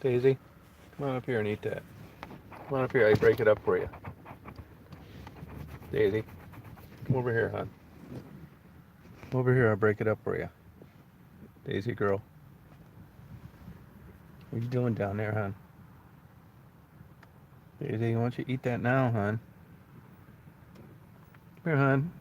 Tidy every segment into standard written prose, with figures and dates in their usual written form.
Daisy, come on up here and eat that. Come on up here, I break it up for you. Daisy, come over here, hon. Come over here, I'll break it up for you. Daisy girl. What are you doing down there, hon? Daisy, why don't you eat that now, hon? Come here, hon.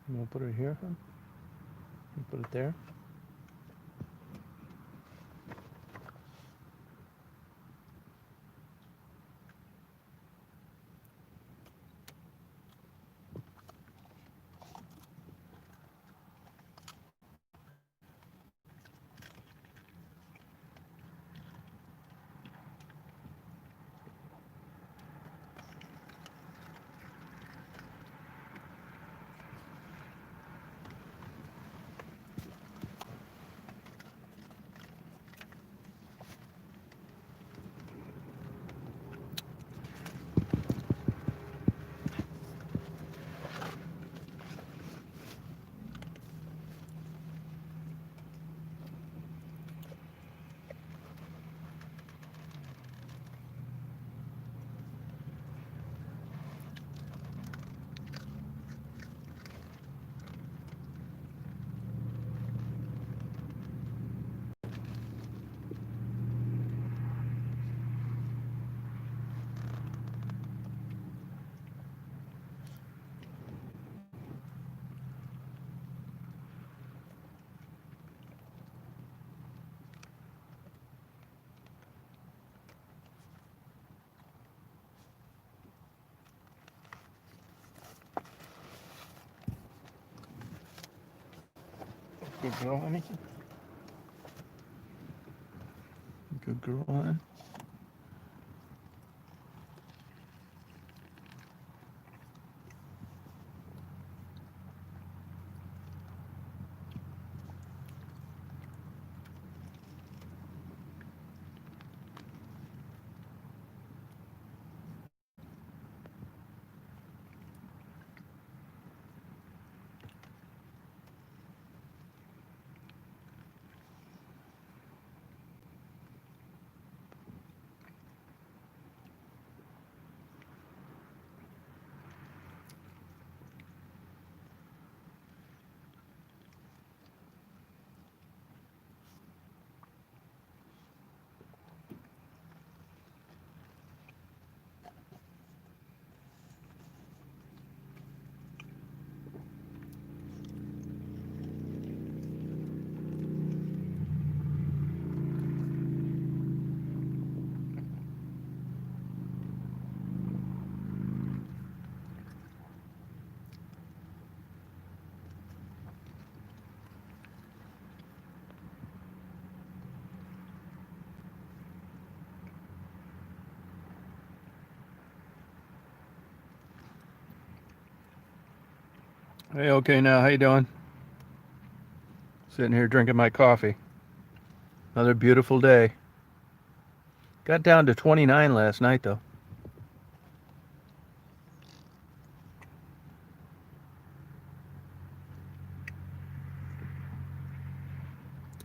You want to put it here, hon? You put it there? Good girl, honey. Good girl, hon. Hey, okay now, how you doing? Sitting here drinking my coffee. Another beautiful day. Got down to 29 last night, though.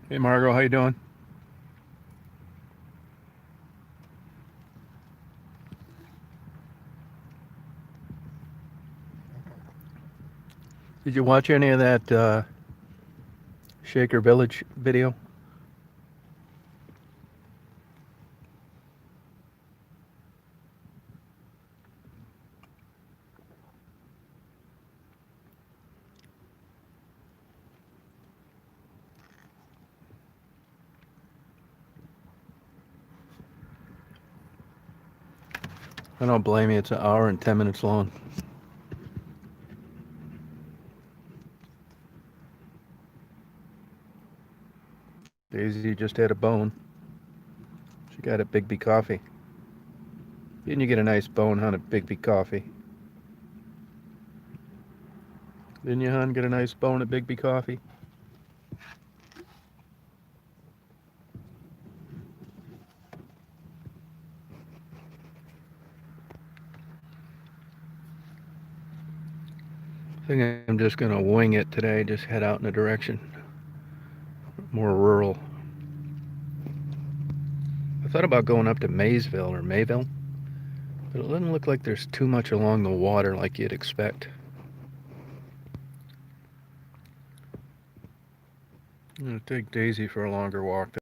Hey, Margot, how you doing? Did you watch any of that Shaker Village video? I don't blame you. It's an hour and 10 minutes long. Daisy just had a bone. She got at Big B Coffee. Didn't you get a nice bone, hon, at Big B Coffee? Didn't you, hon, get a nice bone at Big B Coffee? I think I'm just going to wing it today, just head out in a direction more rural. I thought about going up to Maysville or Mayville, but it doesn't look like there's too much along the water like you'd expect. I'm going to take Daisy for a longer walk.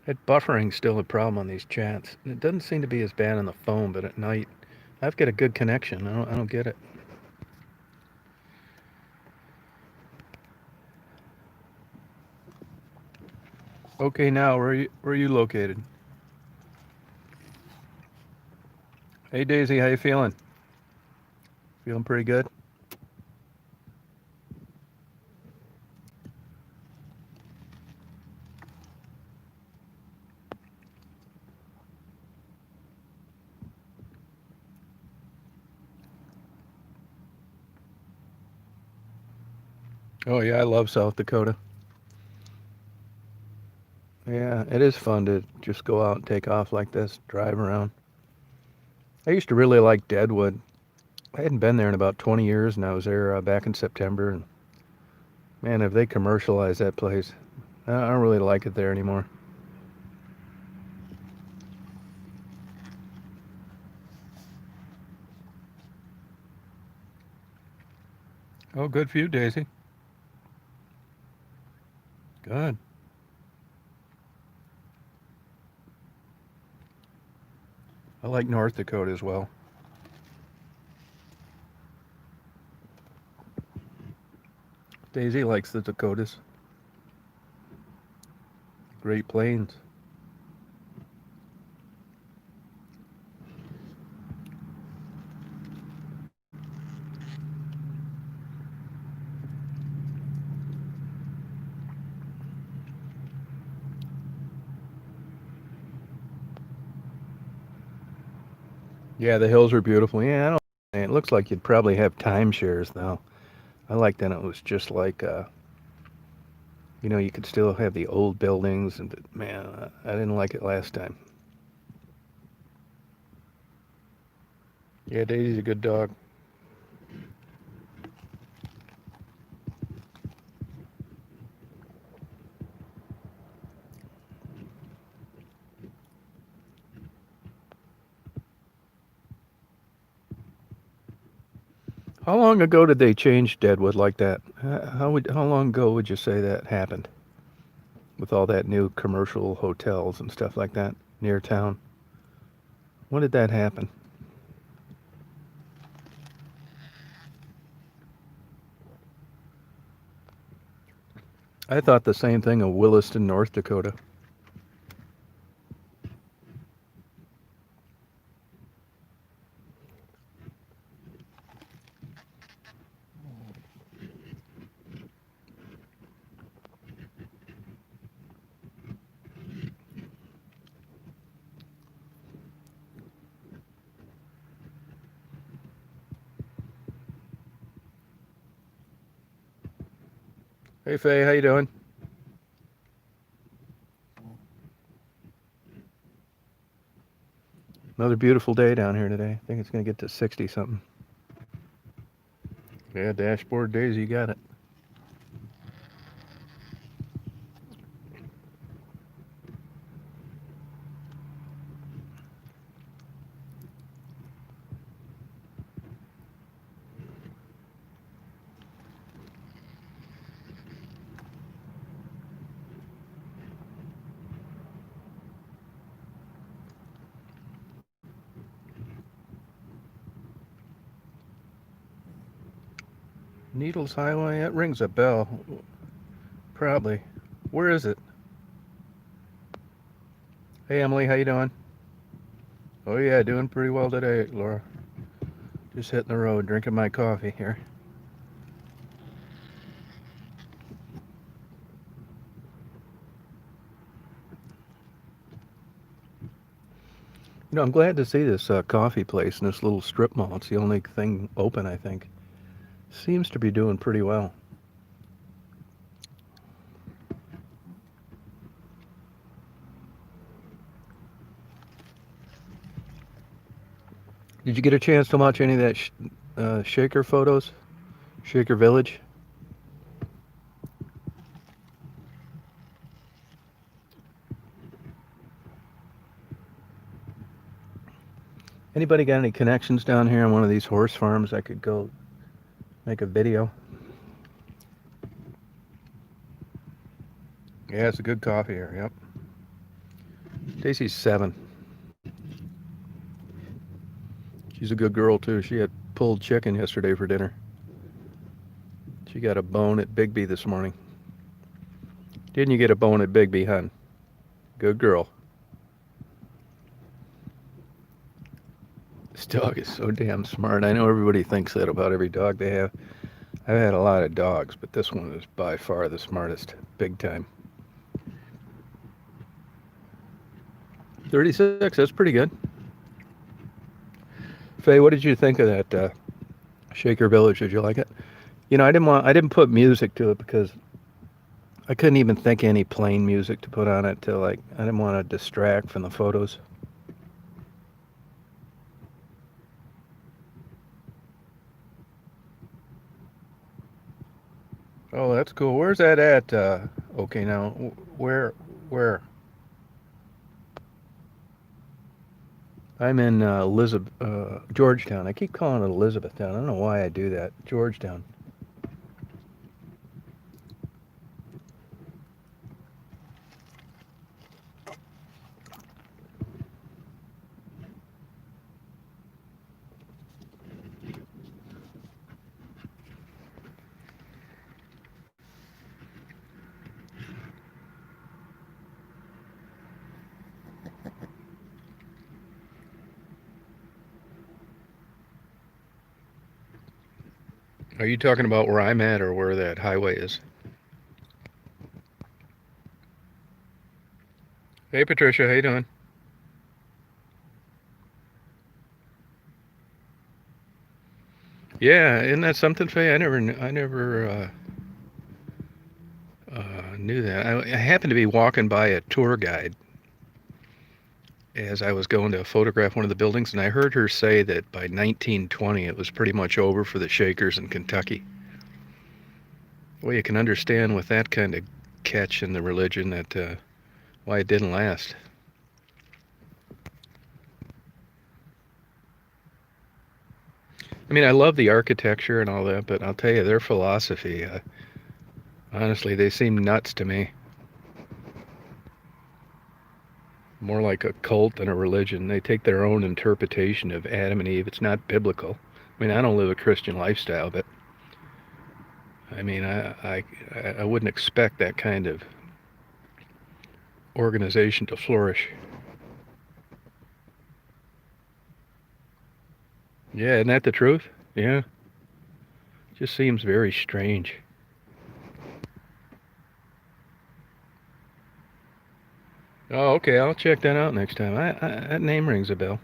That buffering's still a problem on these chats. It doesn't seem to be as bad on the phone, but at night, I've got a good connection. I don't get it. Okay, now where are you located? Hey Daisy, how you feeling? Feeling pretty good? Oh yeah, I love South Dakota. Yeah, it is fun to just go out and take off like this, drive around. I used to really like Deadwood. I hadn't been there in about 20 years, and I was there back in September. And man, have they commercialized that place? I don't really like it there anymore. Oh, good for you, Daisy. Good. I like North Dakota as well. Daisy likes the Dakotas. Great Plains. Yeah, the hills are beautiful. Yeah, I don't. It looks like you'd probably have timeshares now. I like that it was just like, you could still have the old buildings, and man, I didn't like it last time. Yeah, Daisy's a good dog. How long ago did they change Deadwood like that? How long ago would you say that happened? With all that new commercial hotels and stuff like that near town. When did that happen? I thought the same thing of Williston, North Dakota. Hey Faye, how you doing? Another beautiful day down here today. I think it's going to get to 60 something. Yeah, dashboard Daisy, you got it. Needles Highway, that rings a bell. Probably. Where is it? Hey Emily, how you doing? Oh yeah, doing pretty well today, Laura. Just hitting the road, drinking my coffee here. I'm glad to see this coffee place in this little strip mall. It's the only thing open, I think. Seems to be doing pretty well. Did you get a chance to watch any of that Shaker photos? Shaker Village? Anybody got any connections down here on one of these horse farms I could go make a video? Yeah, it's a good coffee here, yep. Stacy's 7. She's a good girl, too. She had pulled chicken yesterday for dinner. She got a bone at Bigby this morning. Didn't you get a bone at Bigby, hon? Good girl. This dog is so damn smart. I know everybody thinks that about every dog they have. I've had a lot of dogs, but this one is by far the smartest. Big time. 36, that's pretty good. Faye, what did you think of that Shaker Village? Did you like it? I didn't put music to it because I couldn't even think of any plain music to put on it I didn't want to distract from the photos. Oh, that's cool. Where's that at? Okay, now, where? I'm in Georgetown. I keep calling it Elizabethtown. I don't know why I do that. Georgetown. Are you talking about where I'm at or where that highway is? Hey, Patricia, how you doing? Yeah, isn't that something, Faye? I never knew that. I happened to be walking by a tour guide as I was going to photograph one of the buildings, and I heard her say that by 1920 it was pretty much over for the Shakers in Kentucky. Well, you can understand with that kind of catch in the religion that why it didn't last. I mean, I love the architecture and all that, but I'll tell you, their philosophy, honestly, they seem nuts to me. More like a cult than a religion. They take their own interpretation of Adam and Eve. It's not biblical. I mean, I don't live a Christian lifestyle, but I mean, I wouldn't expect that kind of organization to flourish. Yeah, isn't that the truth? Yeah. Just seems very strange. Oh, okay. I'll check that out next time. That name rings a bell.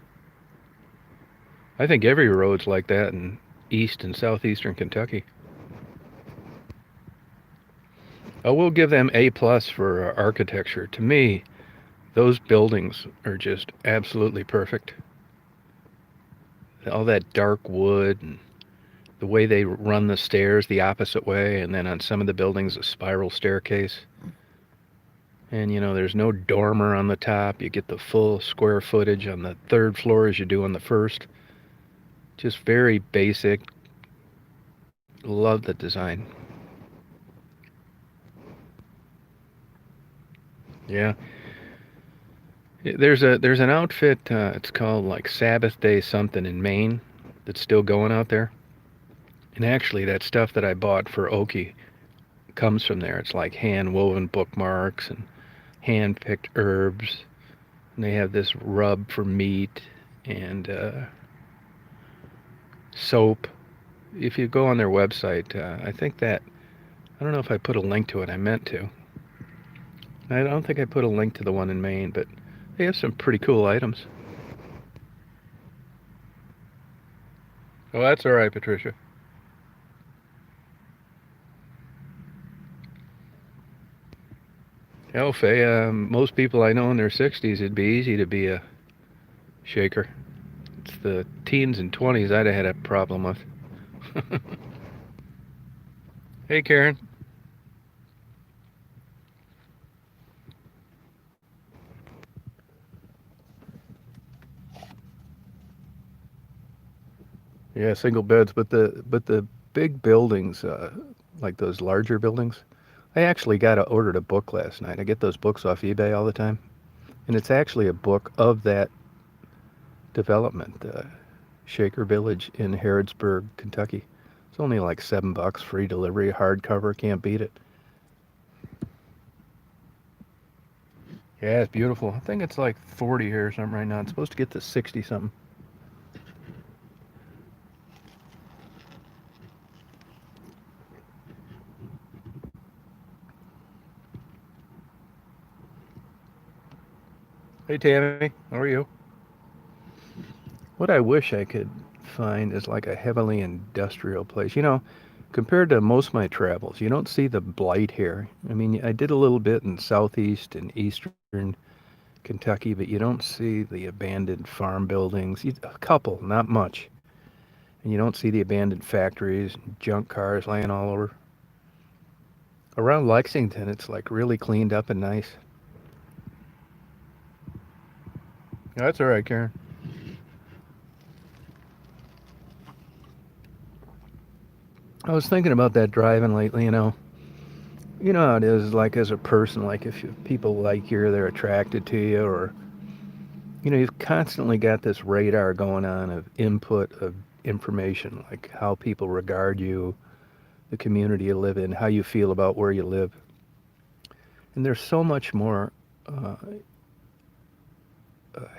I think every road's like that in east and southeastern Kentucky. I will give them A+ for architecture. To me, those buildings are just absolutely perfect. All that dark wood and the way they run the stairs the opposite way, and then on some of the buildings, a spiral staircase. And there's no dormer on the top. You get the full square footage on the 3rd floor as you do on the 1st. Just very basic. Love the design. Yeah. There's an outfit, it's called like Sabbath Day something in Maine that's still going out there. And actually, that stuff that I bought for Oki comes from there. It's like hand woven bookmarks and hand picked herbs. And they have this rub for meat and soap. If you go on their website, I think that, I don't know if I put a link to it. I meant to. I don't think I put a link to the one in Maine, but they have some pretty cool items. Oh, that's all right, Patricia. Hell, Faye, most people I know in their 60s, it'd be easy to be a shaker. It's the teens and 20s I'd have had a problem with. Hey, Karen. Yeah, single beds, but the big buildings, like those larger buildings, I actually ordered a book last night. I get those books off eBay all the time, and it's actually a book of that development, Shaker Village in Harrodsburg, Kentucky. It's only like $7, free delivery, hardcover, can't beat it. Yeah, it's beautiful. I think it's like 40 here or something right now. It's supposed to get to 60 something. Hey, Tammy, how are you? What I wish I could find is like a heavily industrial place. Compared to most of my travels, you don't see the blight here. I mean, I did a little bit in southeast and eastern Kentucky, but you don't see the abandoned farm buildings. A couple, not much. And you don't see the abandoned factories, junk cars laying all over. Around Lexington, it's like really cleaned up and nice. That's all right, Karen. I was thinking about that driving lately. You know how it is, like as a person, like if people like you, they're attracted to you, or, you've constantly got this radar going on of input of information, like how people regard you, the community you live in, how you feel about where you live. And there's so much more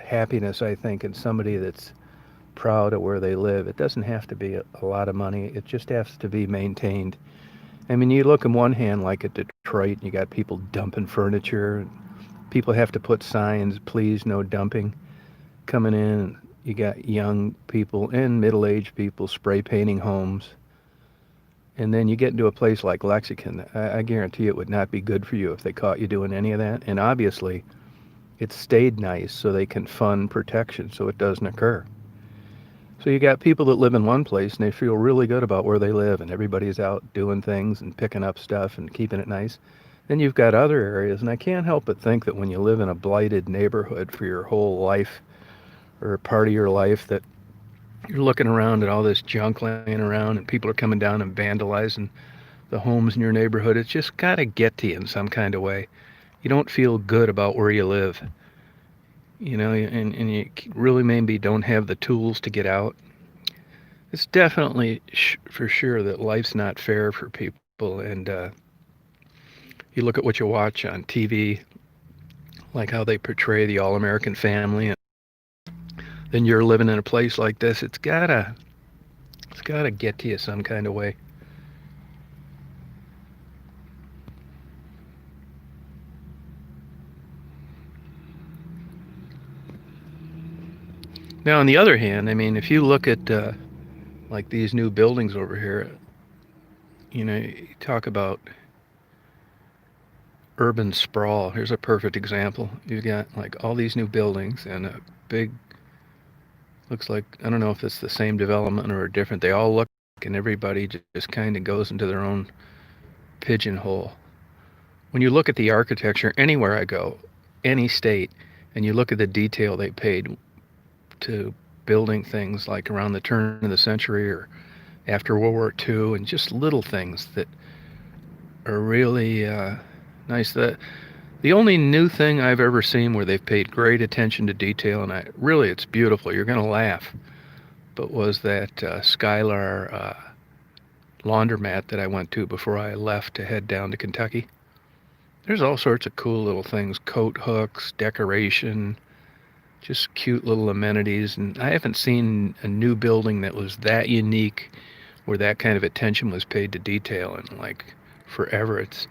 happiness, I think, in somebody that's proud of where they live. It doesn't have to be a lot of money. It just has to be maintained. I mean, you look in one hand like at Detroit, and you got people dumping furniture. And people have to put signs, please, no dumping, coming in. You got young people and middle-aged people spray painting homes. And then you get into a place like Lexington. I guarantee it would not be good for you if they caught you doing any of that. And obviously, it's stayed nice so they can fund protection so it doesn't occur. So you got people that live in one place and they feel really good about where they live and everybody's out doing things and picking up stuff and keeping it nice. Then you've got other areas, and I can't help but think that when you live in a blighted neighborhood for your whole life or part of your life, that you're looking around at all this junk laying around and people are coming down and vandalizing the homes in your neighborhood. It's just got to get to you in some kind of way. You don't feel good about where you live, and you really maybe don't have the tools to get out. It's definitely for sure that life's not fair for people. And you look at what you watch on TV, like how they portray the all-American family, and then you're living in a place like this. It's gotta get to you some kind of way. Now, on the other hand, I mean, if you look at like these new buildings over here, you talk about urban sprawl. Here's a perfect example. You've got like all these new buildings and a big, looks like, I don't know if it's the same development or different. They all look, and everybody just kind of goes into their own pigeonhole. When you look at the architecture anywhere I go, any state, and you look at the detail they paid to building things like around the turn of the century or after World War II, and just little things that are really nice. The only new thing I've ever seen where they've paid great attention to detail, and it's beautiful, you're going to laugh, but was that Skylar laundromat that I went to before I left to head down to Kentucky. There's all sorts of cool little things, coat hooks, decoration, just cute little amenities. And I haven't seen a new building that was that unique where that kind of attention was paid to detail in like forever. It's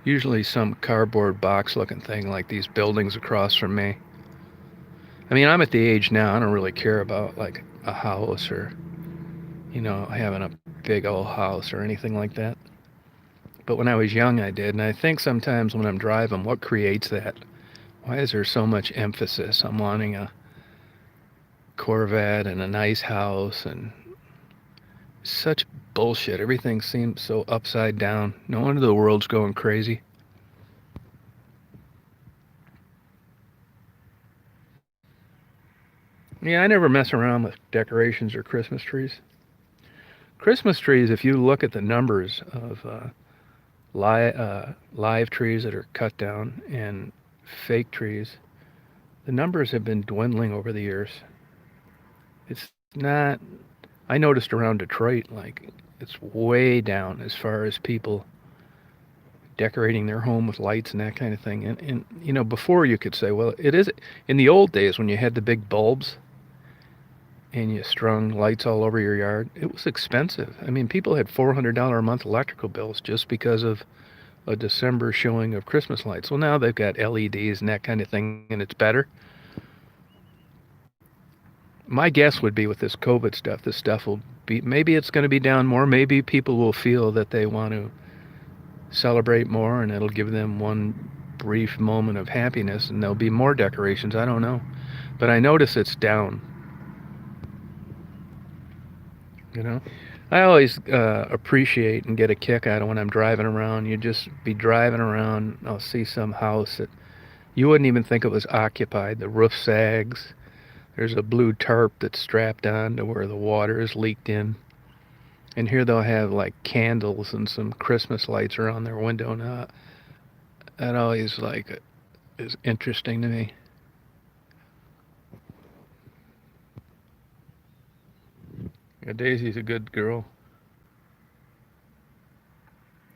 usually some cardboard box looking thing like these buildings across from me. I mean, I'm at the age now, I don't really care about like a house or, having a big old house or anything like that. But when I was young, I did. And I think sometimes when I'm driving, what creates that? Why is there so much emphasis on wanting a Corvette and a nice house and such bullshit? Everything seems so upside down. No wonder the world's going crazy. Yeah, I never mess around with decorations or Christmas trees. Christmas trees, if you look at the numbers of live trees that are cut down and fake trees, the numbers have been dwindling over the years. It's not, I noticed around Detroit, like, it's way down as far as people decorating their home with lights and that kind of thing. And before you could say, well, it is, in the old days when you had the big bulbs and you strung lights all over your yard, it was expensive. I mean, people had $400 a month electrical bills just because of a December showing of Christmas lights. Well, now they've got LEDs and that kind of thing, and it's better. My guess would be with this COVID stuff, this stuff will be, maybe it's going to be down more. Maybe people will feel that they want to celebrate more and it'll give them one brief moment of happiness and there'll be more decorations. I don't know. But I notice it's down. You know, I always appreciate and get a kick out of when I'm driving around. You just be driving around, I'll see some house that you wouldn't even think it was occupied. The roof sags. There's a blue tarp that's strapped on to where the water is leaked in. And here they'll have like candles and some Christmas lights around their window now. That always like is interesting to me. Yeah, Daisy's a good girl.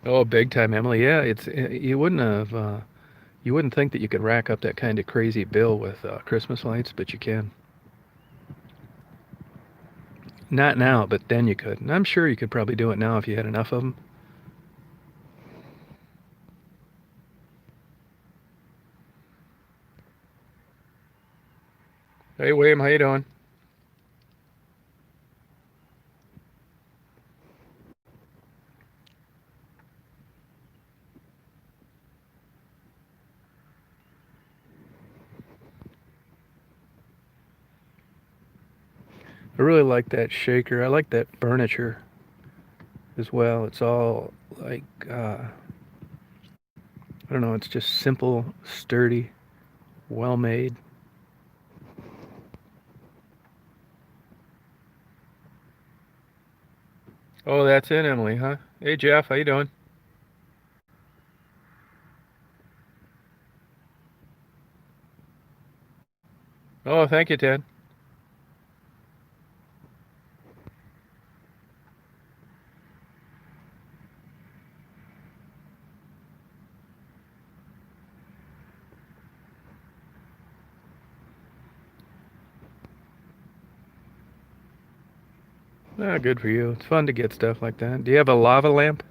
Oh, big time, Emily. Yeah, you wouldn't think that you could rack up that kind of crazy bill with Christmas lights, but you can. Not now, but then you could. And I'm sure you could probably do it now if you had enough of them. Hey, William, how you doing? I really like that shaker. I like that furniture as well. It's all like, I don't know, it's just simple, sturdy, well made. Oh, that's it, Emily, huh? Hey, Jeff, how you doing? Oh, thank you, Ted. Ah, good for you. It's fun to get stuff like that. Do you have a lava lamp?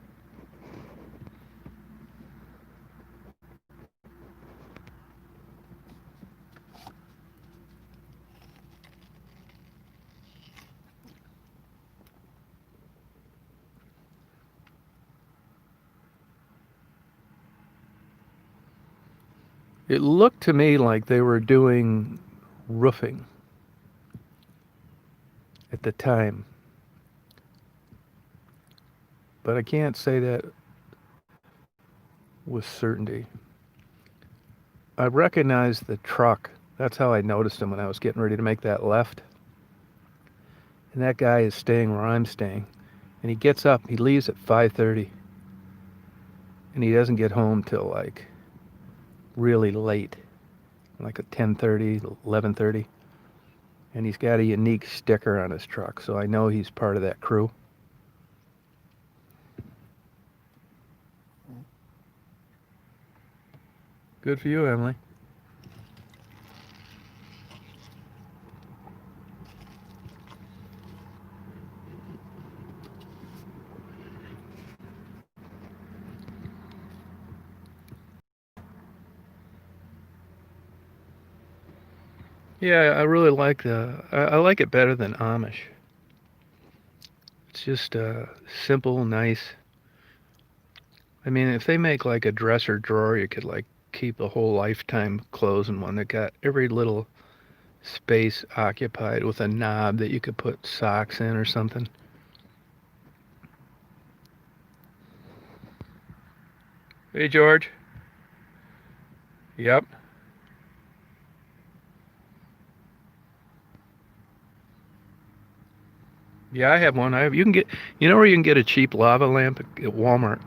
It looked to me like they were doing roofing at the time, but I can't say that with certainty. I recognized the truck. That's how I noticed him when I was getting ready to make that left. And that guy is staying where I'm staying. And he gets up, he leaves at 5:30, and he doesn't get home till like really late, like at 10:30, 11:30. And he's got a unique sticker on his truck, so I know he's part of that crew. Good for you, Emily. Yeah, I really like I like it better than Amish. It's just simple, nice. I mean, if they make like a dresser drawer, you could like keep a whole lifetime clothes in one that got every little space occupied with a knob that you could put socks in or something. Hey, George. Yep. Yeah, I have one. You can get, you know where you can get a cheap lava lamp at Walmart.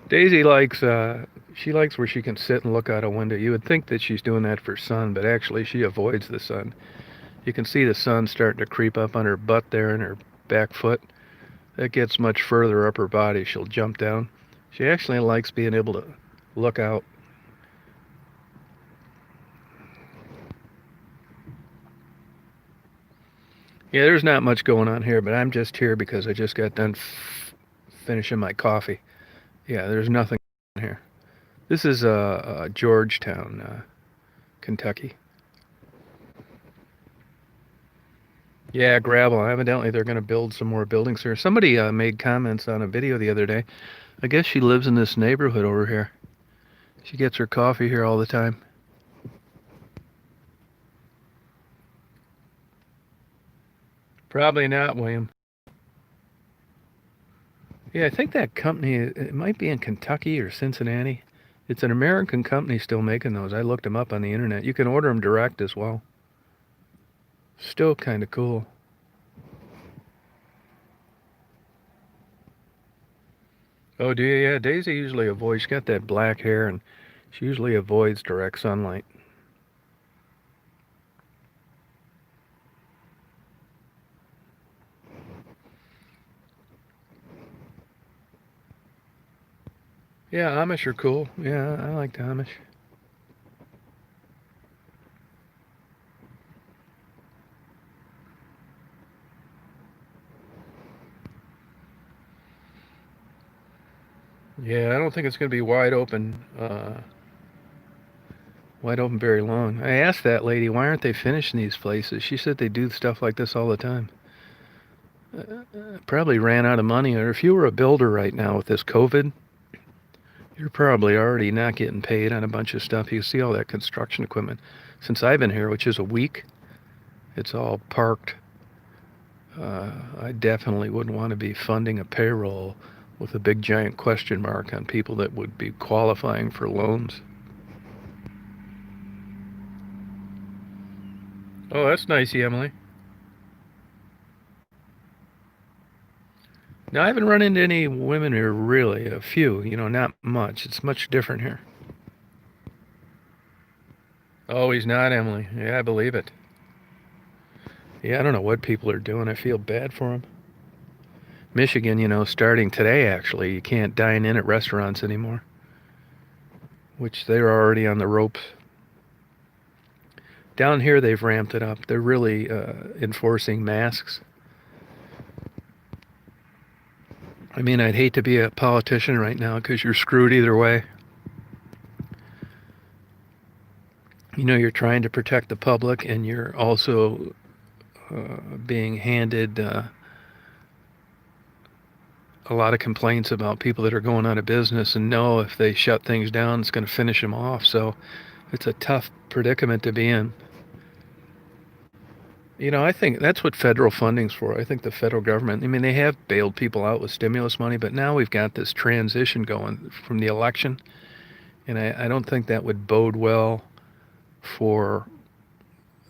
Daisy likes, she likes where she can sit and look out a window. You would think that she's doing that for sun, but actually she avoids the sun. You can see the sun starting to creep up on her butt there and her back foot. That gets much further up her body. She'll jump down. She actually likes being able to look out. Yeah, there's not much going on here, but I'm just here because I just got done finishing my coffee. Yeah, there's nothing here. This is Georgetown, Kentucky. Yeah, gravel. Evidently, they're going to build some more buildings here. Somebody made comments on a video the other day. I guess she lives in this neighborhood over here. She gets her coffee here all the time. Probably not, William. Yeah, I think that company, it might be in Kentucky or Cincinnati. It's an American company still making those. I looked them up on the internet. You can order them direct as well. Still kind of cool. Oh, do you? Yeah, Daisy usually avoids, she's got that black hair and she usually avoids direct sunlight. Yeah, Amish are cool. Yeah, I like the Amish. Yeah, I don't think it's going to be wide open very long. I asked that lady, why aren't they finishing these places? She said they do stuff like this all the time. Probably ran out of money, or if you were a builder right now with this COVID, you're probably already not getting paid on a bunch of stuff. You see all that construction equipment. Since I've been here, which is a week, it's all parked. I definitely wouldn't want to be funding a payroll with a big giant question mark on people that would be qualifying for loans. Oh, that's nice, Emily. Now, I haven't run into any women here, really. A few, not much. It's much different here. Oh, he's not, Emily. Yeah, I believe it. Yeah, I don't know what people are doing. I feel bad for them. Michigan, starting today, actually, you can't dine in at restaurants anymore, which they're already on the ropes. Down here, they've ramped it up. They're really enforcing masks. I mean, I'd hate to be a politician right now because you're screwed either way. You're trying to protect the public and you're also being handed a lot of complaints about people that are going out of business and know if they shut things down, it's going to finish them off. So it's a tough predicament to be in. I think that's what federal funding's for. I think the federal government, I mean, they have bailed people out with stimulus money, but now we've got this transition going from the election. And I don't think that would bode well for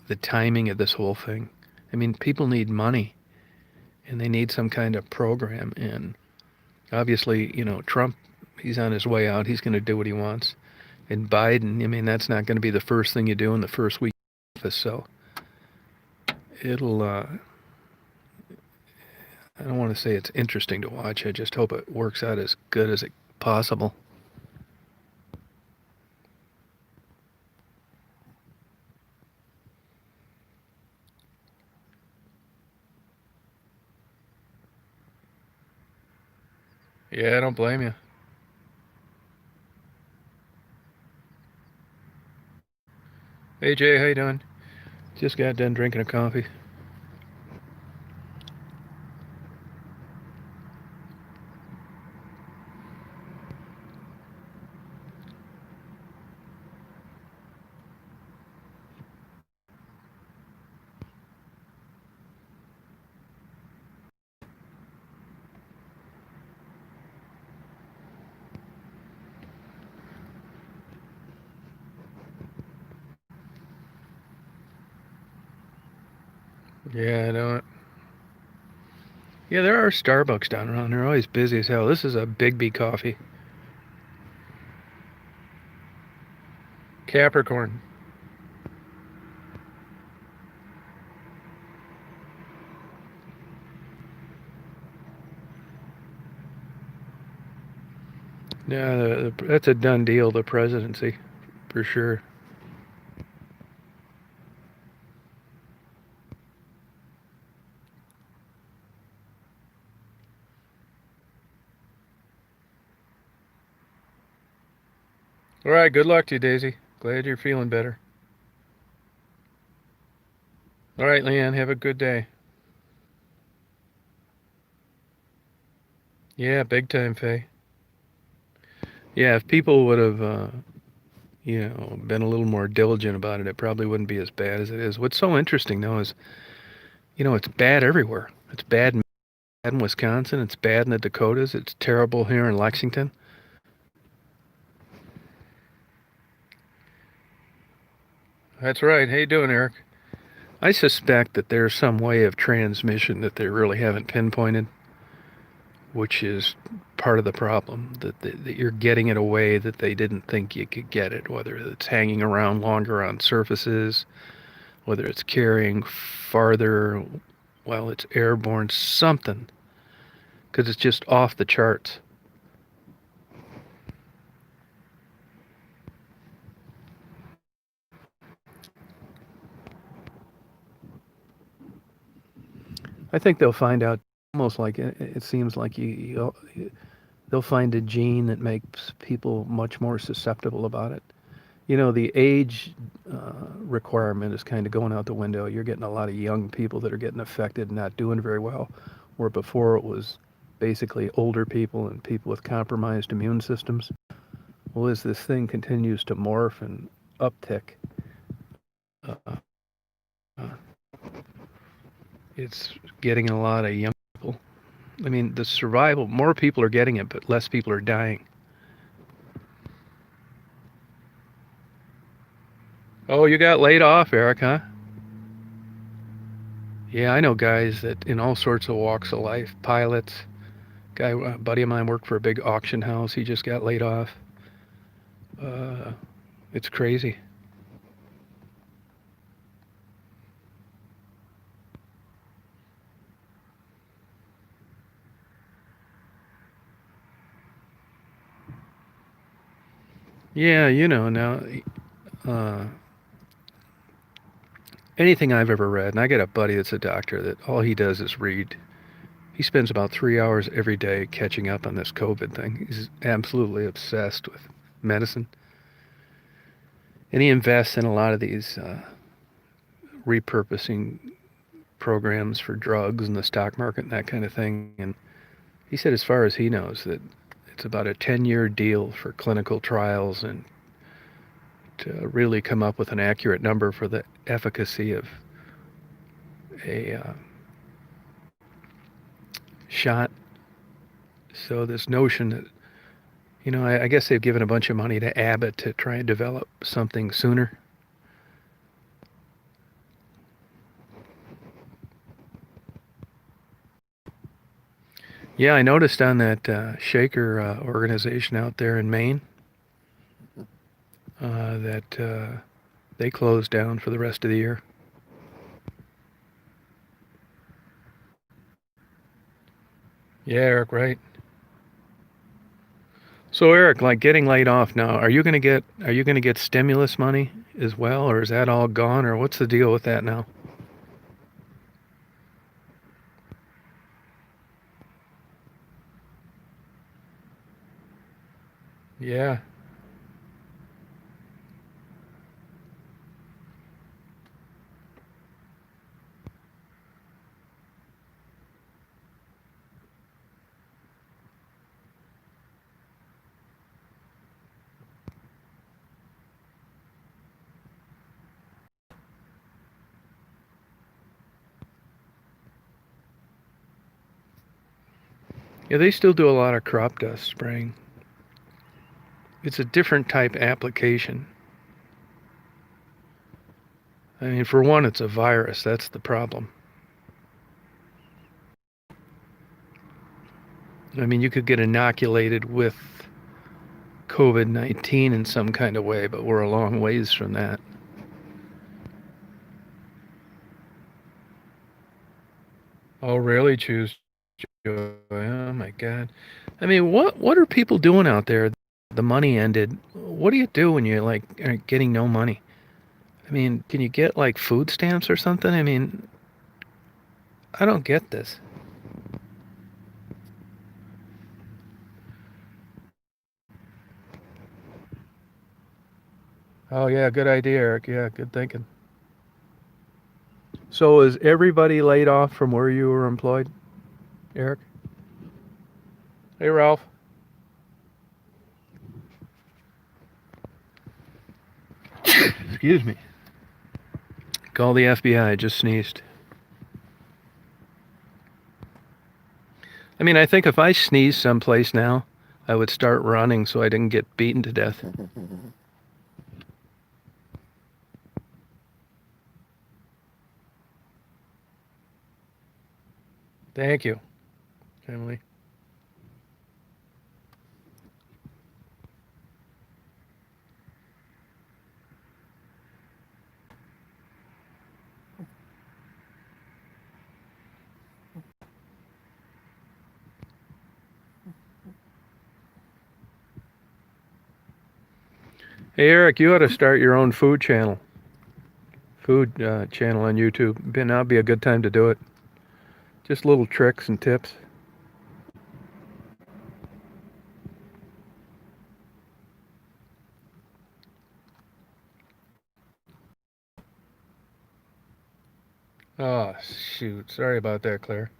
the timing of this whole thing. I mean, people need money and they need some kind of program. And obviously, Trump, He's on his way out. He's going to do what he wants. And Biden, I mean, that's not going to be the first thing you do in the first week of office. So it'll, I don't want to say it's interesting to watch. I just hope it works out as good as it possible. Yeah, I don't blame you. Hey Jay, how you doing? Just got done drinking a coffee. Yeah, I know it. Yeah, there are Starbucks down around. They're always busy as hell. This is a Big coffee. Capricorn. Yeah, that's a done deal, the presidency, for sure. All right, good luck to you, Daisy. Glad you're feeling better. All right, Leanne, have a good day. Yeah, big time, Faye. Yeah, if people would have, been a little more diligent about it, it probably wouldn't be as bad as it is. What's so interesting, though, is, it's bad everywhere. It's bad in Wisconsin. It's bad in the Dakotas. It's terrible here in Lexington. That's right. How you doing, Eric? I suspect that there's some way of transmission that they really haven't pinpointed, which is part of the problem, that you're getting it a way that they didn't think you could get it, whether it's hanging around longer on surfaces, whether it's carrying farther while it's airborne, something, because it's just off the charts. I think they'll find out almost like it seems like they'll find a gene that makes people much more susceptible about it. The age requirement is kind of going out the window. You're getting a lot of young people that are getting affected, not doing very well, where before it was basically older people and people with compromised immune systems. Well, as this thing continues to morph and uptick, uh, uh, it's getting a lot of young people. I mean, the survival, more people are getting it, but less people are dying. Oh, you got laid off, Eric, huh? Yeah, I know guys that in all sorts of walks of life, pilots. A buddy of mine worked for a big auction house. He just got laid off. Uh, it's crazy. Yeah, now, uh, anything I've ever read, and I got a buddy that's a doctor that all he does is read. He spends about 3 hours every day catching up on this COVID thing. He's absolutely obsessed with medicine. And he invests in a lot of these repurposing programs for drugs and the stock market and that kind of thing. And he said, as far as he knows, that it's about a 10-year deal for clinical trials and to really come up with an accurate number for the efficacy of a shot. So this notion that, I guess they've given a bunch of money to Abbott to try and develop something sooner. Yeah, I noticed on that Shaker organization out there in Maine that they closed down for the rest of the year. Yeah, Eric, right. So Eric, like getting laid off now, are you going to get stimulus money as well, or is that all gone, or what's the deal with that now? Yeah. Yeah, they still do a lot of crop dust spraying. It's a different type application. I mean, for one, it's a virus. That's the problem. I mean, you could get inoculated with COVID-19 in some kind of way, but we're a long ways from that. Oh, really? Choose joy. Oh my God. I mean, what are people doing out there? The money ended. What do you do when you're like are getting no money? I mean, can you get like food stamps or something? I mean, I don't get this. Oh yeah, good idea, Eric. Yeah, good thinking. So is everybody laid off from where you were employed, Eric? Hey, Ralph. Excuse me. Call the FBI. I just sneezed. I mean, I think if I sneezed someplace now, I would start running so I didn't get beaten to death. Thank you, Emily. Hey, Eric, you ought to start your own food channel on YouTube. Now'd be a good time to do it. Just little tricks and tips. Oh, shoot. Sorry about that, Claire.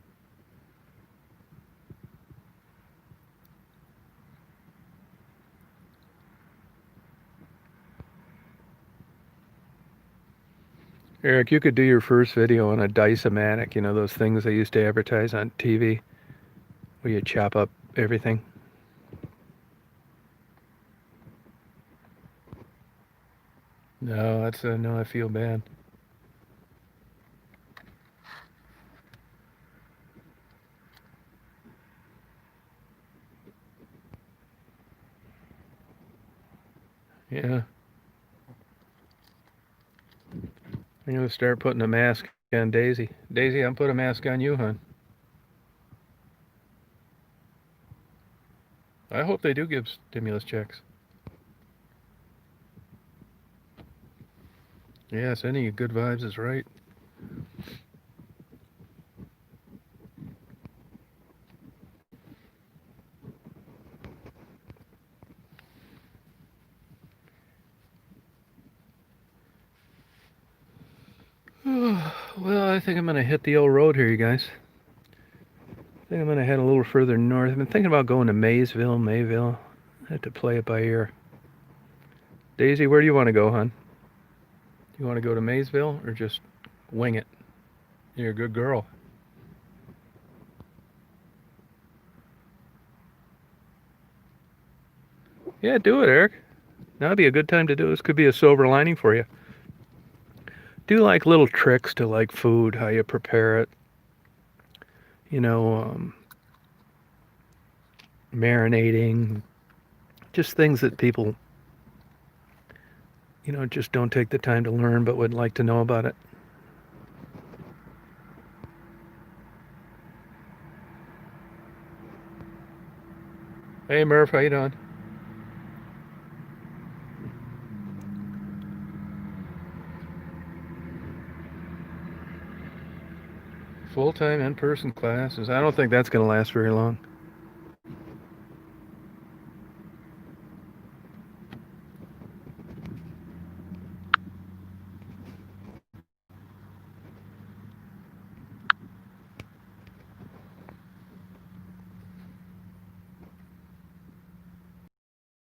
Eric, you could do your first video on a Dice-O-Matic, you know, those things they used to advertise on TV where you chop up everything. No, no, I feel bad. Yeah. I'm going to start putting a mask on Daisy. Daisy, I'm putting a mask on you, hon. I hope they do give stimulus checks. Yeah, sending you good vibes is right. Well, I think I'm going to hit the old road here, you guys. I think I'm going to head a little further north. I've been thinking about going to Mayville. I have to play it by ear. Daisy, where do you want to go, hon? You want to go to Maysville or just wing it? You're a good girl. Yeah, do it, Eric. That'd be a good time to do it. This could be a silver lining for you. Do like little tricks to like food, how you prepare it. You know, marinating, just things that people, just don't take the time to learn but would like to know about it. Hey Murph, how you doing? Full-time in-person classes. I don't think that's going to last very long.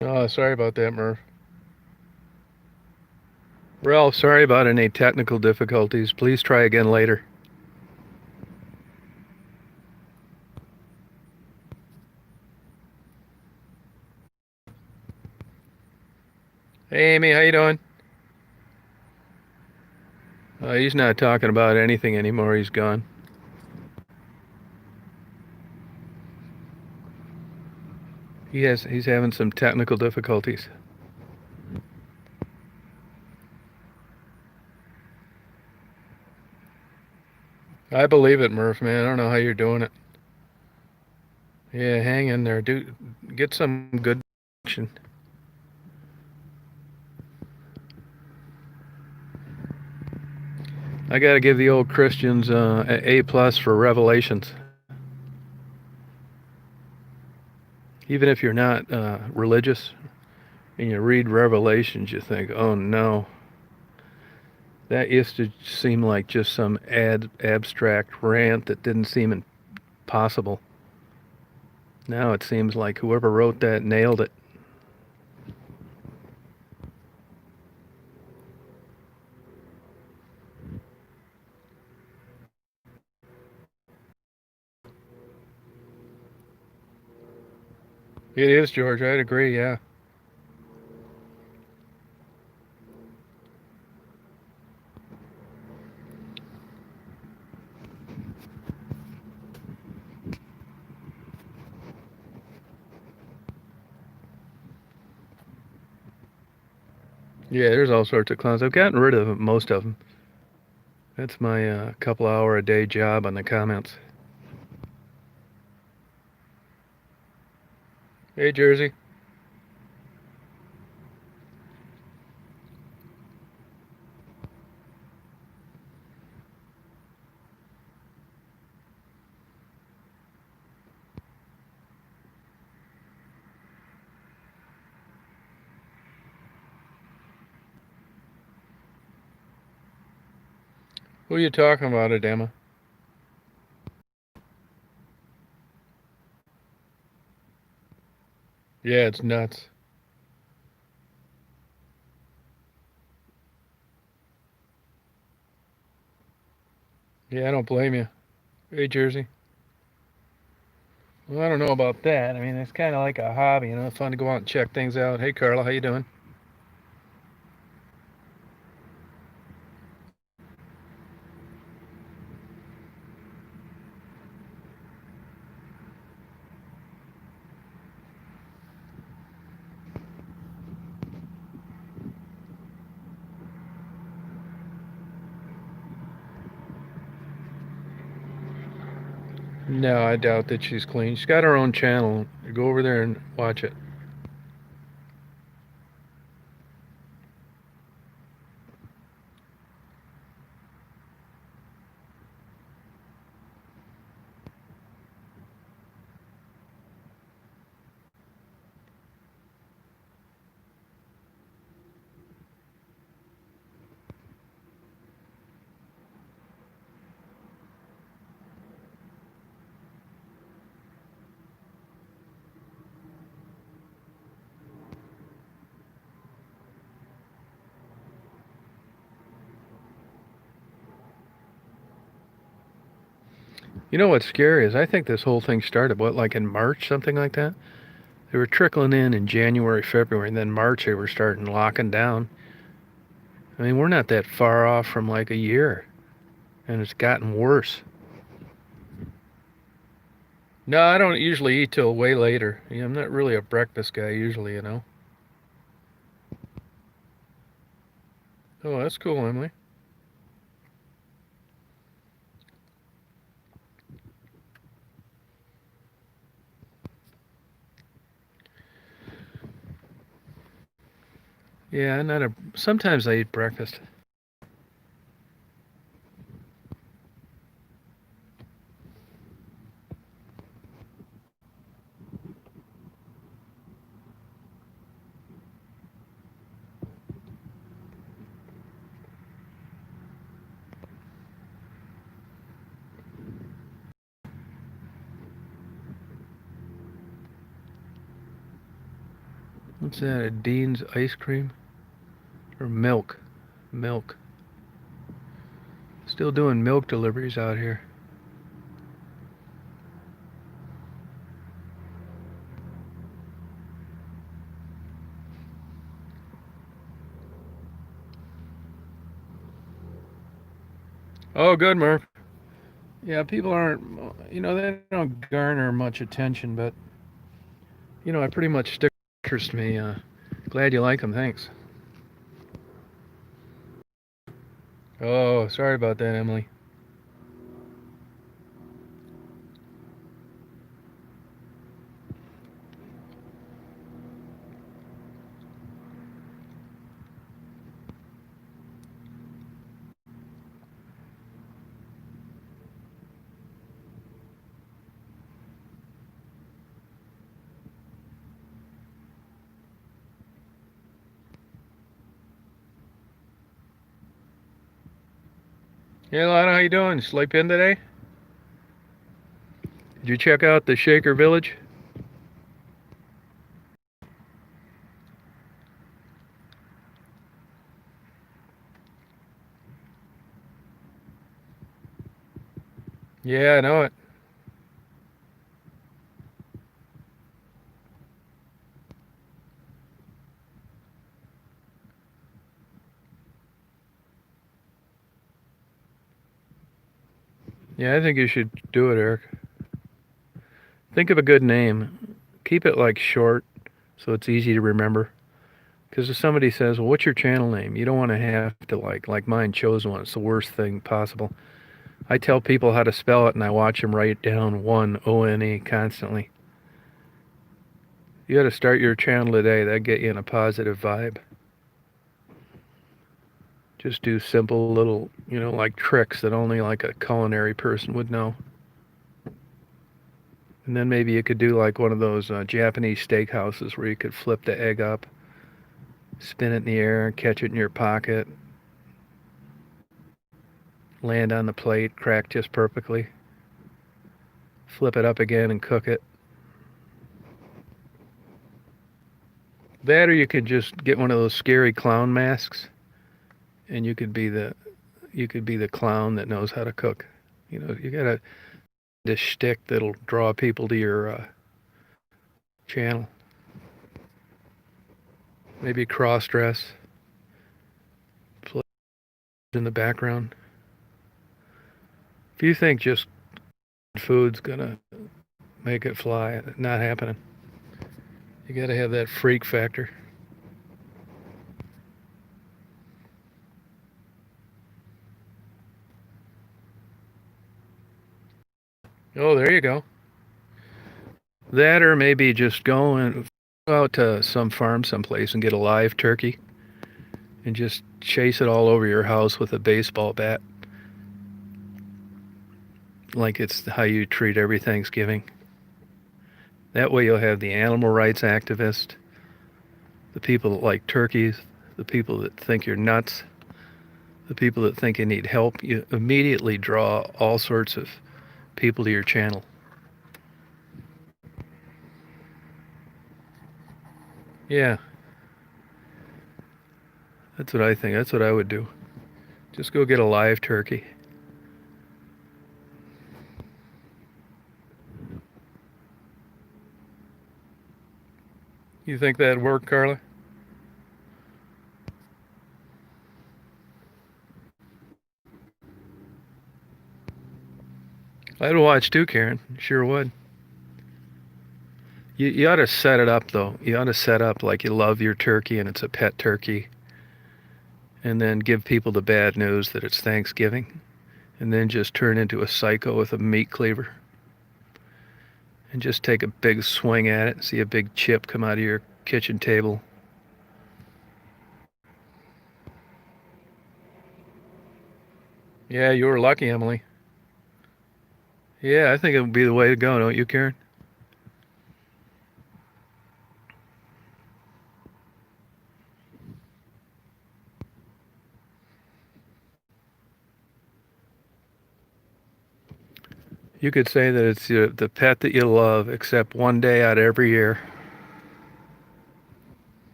Oh, sorry about that, Murph. Ralph, sorry about any technical difficulties. Please try again later. Hey Amy, how you doing? He's not talking about anything anymore. He's gone. He's having some technical difficulties. I believe it, Murph, man. I don't know how you're doing it. Yeah, hang in there. Get some good action. I got to give the old Christians A plus for Revelations. Even if you're not religious and you read Revelations, you think, oh no, that used to seem like just some abstract rant that didn't seem impossible. Now it seems like whoever wrote that nailed it. It is, George. I'd agree, yeah. Yeah, there's all sorts of clowns. I've gotten rid of most of them. That's my couple hour a day job on the comments. Hey, Jersey. Who are you talking about, Adama? Yeah, it's nuts. Yeah, I don't blame you. Hey, Jersey. Well, I don't know about that. I mean, it's kind of like a hobby, It's fun to go out and check things out. Hey, Carla, how you doing? No, I doubt that she's clean. She's got her own channel. Go over there and watch it. You know what's scary is I think this whole thing started, like in March, something like that? They were trickling in January, February, and then March they were starting locking down. I mean, we're not that far off from like a year, and it's gotten worse. No, I don't usually eat till way later. Yeah, I'm not really a breakfast guy usually. Oh, that's cool, Emily. Yeah, not a. Sometimes I eat breakfast. What's that? A Dean's ice cream or milk? Milk. Still doing milk deliveries out here. Oh, good, Murph. Yeah, people aren't. They don't garner much attention, but I pretty much stick interest me. Glad you like them. Thanks. Oh, sorry about that, Emily. Hey, Lana, how you doing? Sleep in today? Did you check out the Shaker Village? Yeah, I know it. Yeah, I think you should do it, Eric. Think of a good name. Keep it like short so it's easy to remember. Because if somebody says, "Well, what's your channel name?" You don't want to have to like mine chose one. It's the worst thing possible. I tell people how to spell it, and I watch them write down ONE constantly. You got to start your channel today. That get you in a positive vibe. Just do simple little, like tricks that only like a culinary person would know. And then maybe you could do like one of those Japanese steakhouses where you could flip the egg up, spin it in the air, catch it in your pocket, land on the plate, crack just perfectly, flip it up again and cook it. That or you could just get one of those scary clown masks and you could be the clown that knows how to cook. You got this shtick that'll draw people to your channel. Maybe cross dress, play in the background. If you think just food's gonna make it fly, not happening. You got to have that freak factor. Oh, there you go. That or maybe just go out to some farm someplace and get a live turkey and just chase it all over your house with a baseball bat, like it's how you treat every Thanksgiving. That way you'll have the animal rights activists, the people that like turkeys, the people that think you're nuts, the people that think you need help. You immediately draw all sorts of people to your channel. Yeah, that's what I think. That's what I would do. Just go get a live turkey. You think that'd work, Carla? I'd watch too, Karen. Sure would. You ought to set it up though. You ought to set up like you love your turkey and it's a pet turkey, and then give people the bad news that it's Thanksgiving, and then just turn into a psycho with a meat cleaver and just take a big swing at it and see a big chip come out of your kitchen table. Yeah, you were lucky, Emily. Yeah, I think it would be the way to go, don't you, Karen? You could say that it's the pet that you love, except one day out every year.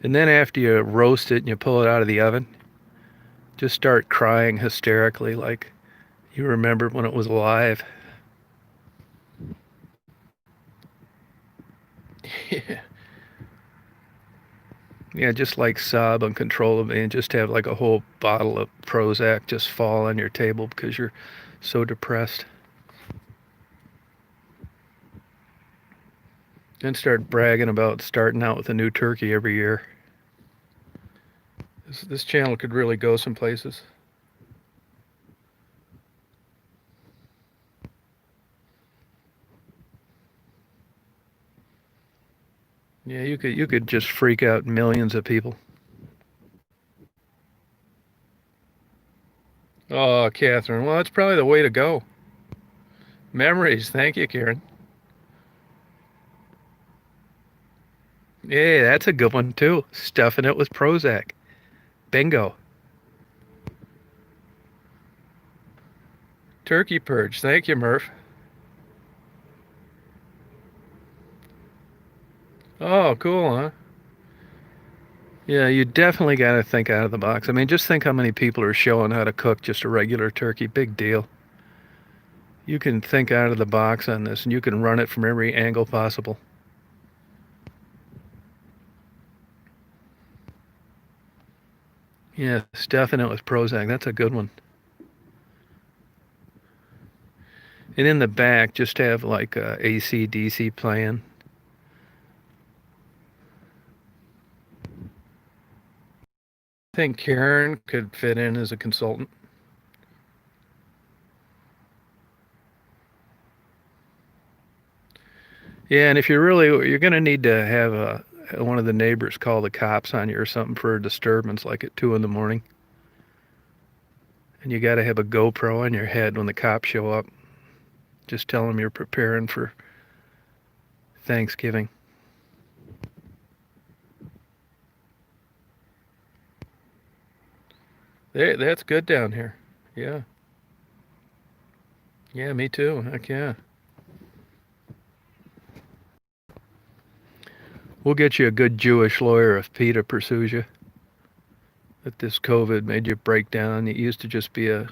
And then after you roast it and you pull it out of the oven, just start crying hysterically like you remember when it was alive. Yeah. Yeah, just like sob uncontrollably and just have like a whole bottle of Prozac just fall on your table because you're so depressed. Then start bragging about starting out with a new turkey every year. This channel could really go some places. Yeah, you could just freak out millions of people. Oh, Catherine, well, that's probably the way to go. Memories, thank you, Karen. Yeah, that's a good one too. Stuffing it with Prozac. Bingo. Turkey purge, thank you, Murph. Oh, cool, huh? Yeah, you definitely got to think out of the box. I mean, just think how many people are showing how to cook just a regular turkey. Big deal. You can think out of the box on this and you can run it from every angle possible. Yeah, stuffing it with Prozac. That's a good one. And in the back, just have like AC/DC playing. I think Karen could fit in as a consultant. Yeah, and if you're going to need to have one of the neighbors call the cops on you or something for a disturbance, like at 2 in the morning. And you got to have a GoPro on your head when the cops show up. Just tell them you're preparing for Thanksgiving. That's good down here. Yeah. Yeah, me too. Heck yeah. We'll get you a good Jewish lawyer if PETA pursues you. That this COVID made you break down. You used to just be a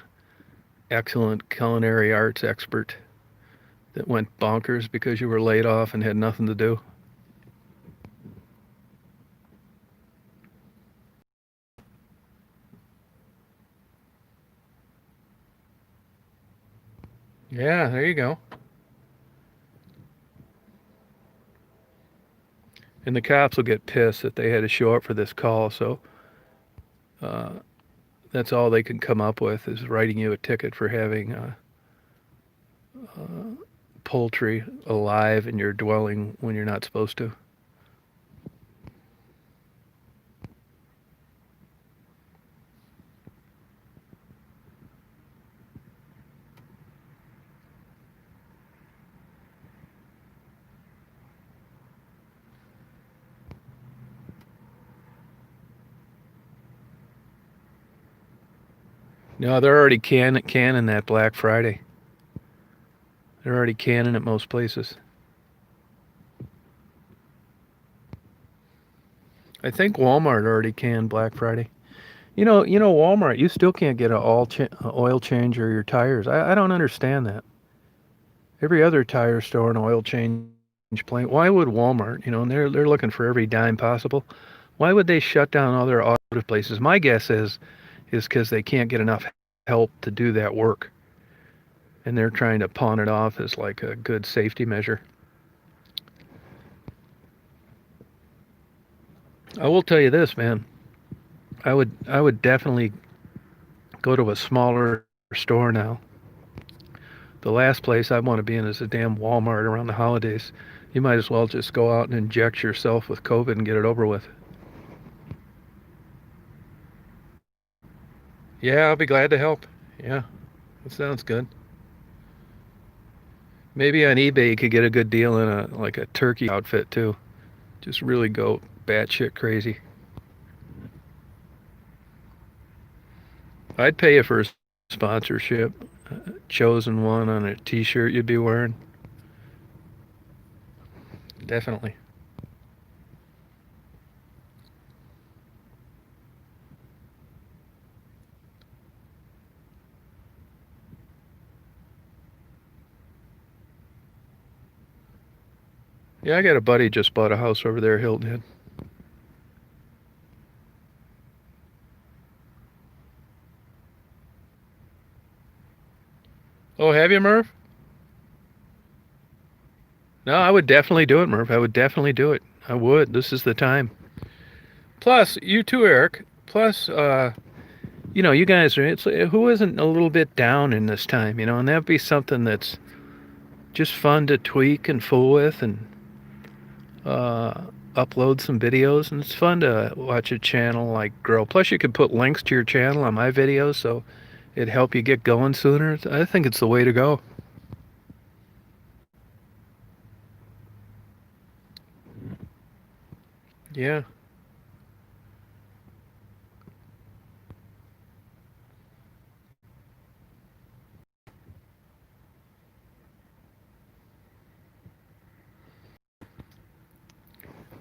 excellent culinary arts expert that went bonkers because you were laid off and had nothing to do. Yeah, there you go. And the cops will get pissed that they had to show up for this call, so uh, that's all they can come up with is writing you a ticket for having poultry alive in your dwelling when you're not supposed to. No, they're already canning that Black Friday. They're already canning at most places. I think Walmart already canned Black Friday. Walmart. You still can't get an oil change or your tires. I don't understand that. Every other tire store and oil change plant. Why would Walmart? And they're looking for every dime possible. Why would they shut down all their automotive places? My guess is because they can't get enough help to do that work, and they're trying to pawn it off as like a good safety measure. I will tell you this, man. I would definitely go to a smaller store now. The last place I want to be in is a damn Walmart around the holidays. You might as well just go out and inject yourself with COVID and get it over with. Yeah, I'll be glad to help. Yeah, that sounds good. Maybe on eBay you could get a good deal in a turkey outfit too. Just really go batshit crazy. I'd pay you for a sponsorship. Chosen one on a T-shirt you'd be wearing. Definitely. Yeah, I got a buddy just bought a house over there, Hilton Head. Oh, have you, Murph? No, I would definitely do it, Murph. I would definitely do it. I would. This is the time. Plus, you too, Eric. Plus, you guys are. It's who isn't a little bit down in this time, and that'd be something that's just fun to tweak and fool with, and uh, upload some videos, and it's fun to watch a channel like grow. Plus, you could put links to your channel on my videos, so it'd help you get going sooner. I think it's the way to go. Yeah.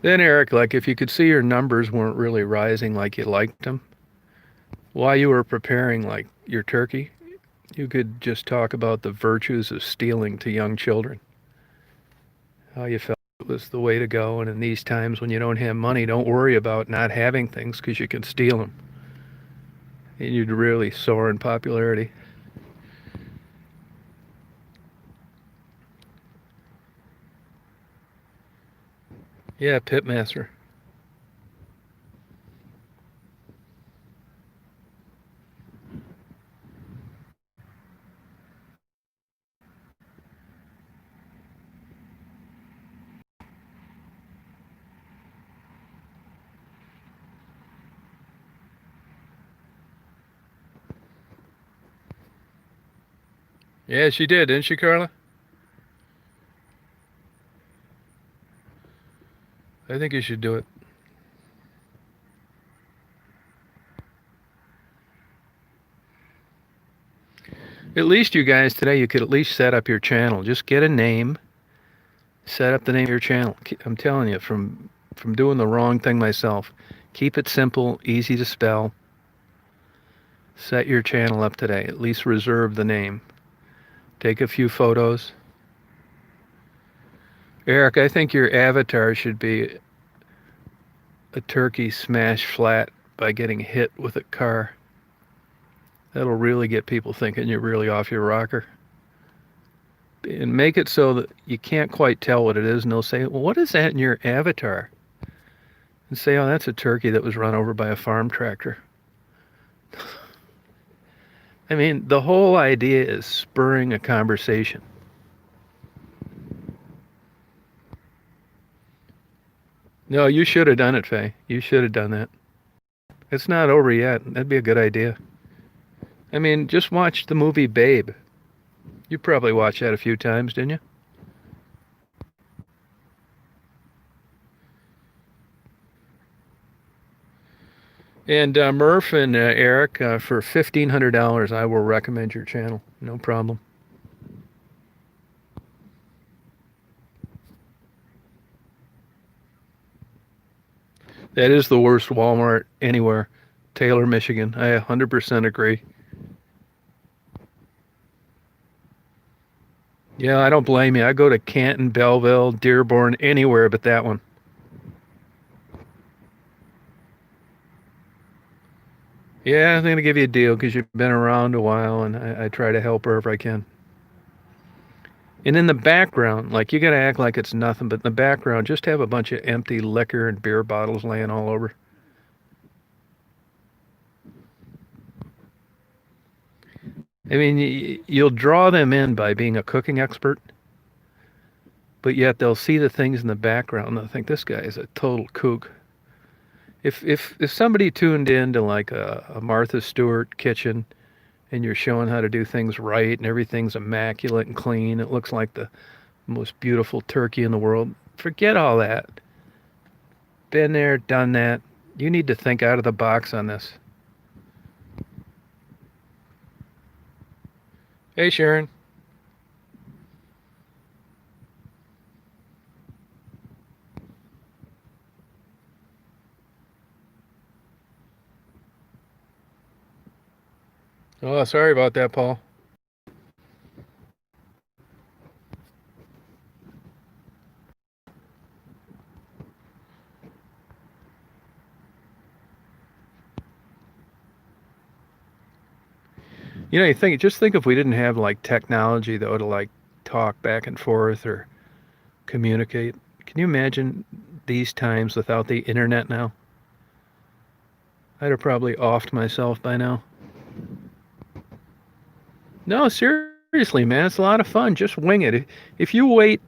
Then, Eric, like if you could see your numbers weren't really rising like you liked them while you were preparing like your turkey, you could just talk about the virtues of stealing to young children. How you felt it was the way to go, and in these times when you don't have money, don't worry about not having things because you can steal them, and you'd really soar in popularity. Yeah, Pitmaster. Yeah, she did, didn't she, Carla? I think you should do it. At least you guys today, you could at least set up your channel. Just get a name, set up the name of your channel. I'm telling you, from doing the wrong thing myself, keep it simple, easy to spell. Set your channel up today. At least reserve the name. Take a few photos. Eric, I think your avatar should be a turkey smashed flat by getting hit with a car. That'll really get people thinking you're really off your rocker. And make it so that you can't quite tell what it is, and they'll say, well, what is that in your avatar? And say, oh, that's a turkey that was run over by a farm tractor. I mean, the whole idea is spurring a conversation. No, you should have done it, Faye. You should have done that. It's not over yet. That'd be a good idea. I mean, just watch the movie Babe. You probably watched that a few times, didn't you? And Murph and Eric, for $1,500, I will recommend your channel. No problem. That is the worst Walmart anywhere. Taylor, Michigan. I 100% agree. Yeah, I don't blame you. I go to Canton, Belleville, Dearborn, anywhere but that one. Yeah, I'm going to give you a deal because you've been around a while, and I try to help wherever I can. And in the background, like you got to act like it's nothing, but in the background, just have a bunch of empty liquor and beer bottles laying all over. I mean, you'll draw them in by being a cooking expert, but yet they'll see the things in the background and they'll think this guy is a total kook. If somebody tuned in to like a Martha Stewart kitchen and you're showing how to do things right and everything's immaculate and clean, it looks like the most beautiful turkey in the world. Forget all that. Been there, done that. You need to think out of the box on this. Hey, Sharon. Oh, sorry about that, Paul. You know, just think if we didn't have like technology though to like talk back and forth or communicate. Can you imagine these times without the internet now? I'd have probably offed myself by now. No, seriously, man, it's a lot of fun. Just wing it. If you wait,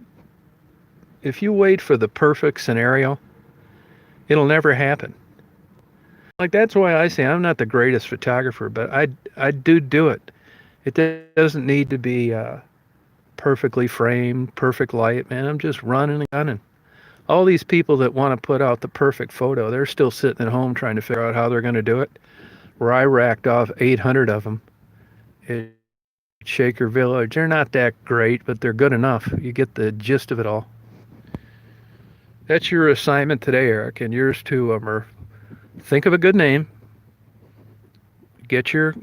if you wait for the perfect scenario, it'll never happen. Like that's why I say I'm not the greatest photographer, but I do it. It doesn't need to be perfectly framed, perfect light, man. I'm just running and gunning. All these people that want to put out the perfect photo, they're still sitting at home trying to figure out how they're going to do it. Where I racked off 800 of them at Shaker Village. They're not that great, but they're good enough. You get the gist of it all. That's your assignment today, Eric, and yours too, Murph. Think of a good name. Get your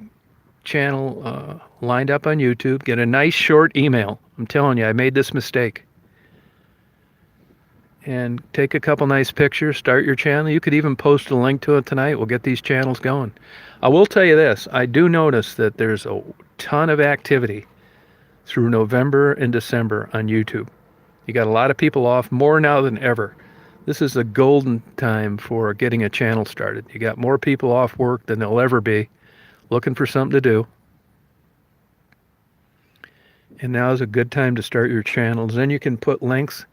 channel lined up on YouTube. Get a nice short email. I'm telling you, I made this mistake. And take a couple nice pictures, start your channel. You could even post a link to it tonight. We'll get these channels going. I will tell you this. I do notice that there's a ton of activity through November and December on YouTube. You got a lot of people off, more now than ever. This is a golden time for getting a channel started. You got more people off work than there'll ever be, looking for something to do. And now is a good time to start your channels. Then you can put links.